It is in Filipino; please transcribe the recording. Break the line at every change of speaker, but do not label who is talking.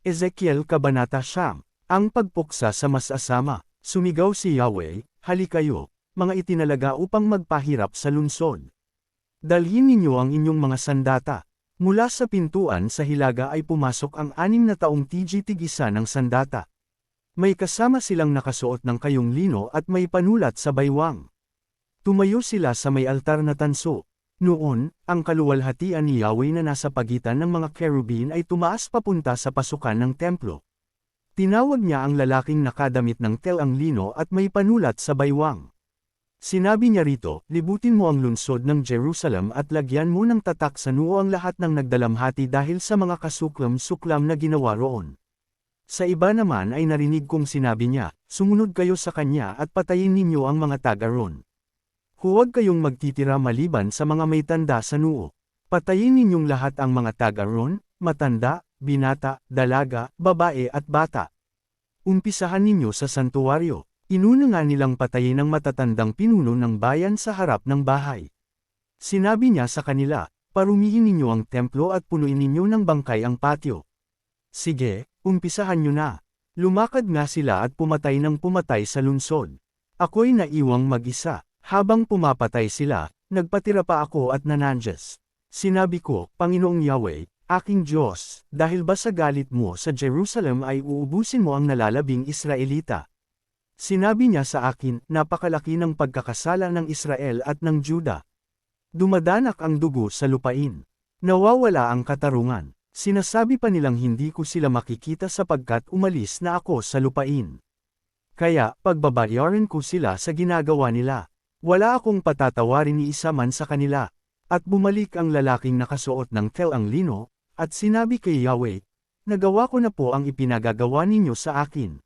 Ezekiel Kabanata Siyam. Ang pagpuksa sa mas-asama. Sumigaw si Yahweh, halikayo, mga itinalaga upang magpahirap sa lungsod. Dalhin ninyo ang inyong mga sandata. Mula sa pintuan sa hilaga ay pumasok ang 6 na taong tig-isa ng sandata. May kasama silang nakasuot ng kayong lino at may panulat sa baywang. Tumayo sila sa may altar na tanso. Noon, ang kaluwalhatian ni Yahweh na nasa pagitan ng mga kerubin ay tumaas papunta sa pasukan ng templo. Tinawag niya ang lalaking nakadamit ng telang lino at may panulat sa baywang. Sinabi niya rito, libutin mo ang lungsod ng Jerusalem at lagyan mo ng tatak sa noo ang lahat ng nagdalamhati dahil sa mga kasuklam-suklam na ginawa roon. Sa iba naman ay narinig kong sinabi niya, sumunod kayo sa kanya at patayin ninyo ang mga taga roon. Huwag kayong magtitira maliban sa mga may tanda sa noo. Patayin ninyong lahat ang mga taga roon, matanda, binata, dalaga, babae at bata. Umpisahan ninyo sa santuwaryo. Inuna nga nilang patayin ang matatandang pinuno ng bayan sa harap ng bahay. Sinabi niya sa kanila, parumihin ninyo ang templo at punuin ninyo ng bangkay ang patio. Sige, umpisahan nyo na. Lumakad nga sila at pumatay ng pumatay sa lungsod. Ako'y naiwang mag-isa. Habang pumapatay sila, nagpatira pa ako at nanandyas. Sinabi ko, Panginoong Yahweh, aking Diyos, dahil ba sa galit mo sa Jerusalem ay uubusin mo ang nalalabing Israelita? Sinabi niya sa akin, napakalaki ng pagkakasala ng Israel at ng Juda. Dumadanak ang dugo sa lupain. Nawawala ang katarungan. Sinasabi pa nilang hindi ko sila makikita sapagkat umalis na ako sa lupain. Kaya, pagbabayaran ko sila sa ginagawa nila. Wala akong patatawarin ni isa man sa kanila. At bumalik ang lalaking nakasuot ng telang lino, at sinabi kay Yahweh, nagawa ko na po ang ipinagagawa ninyo sa akin.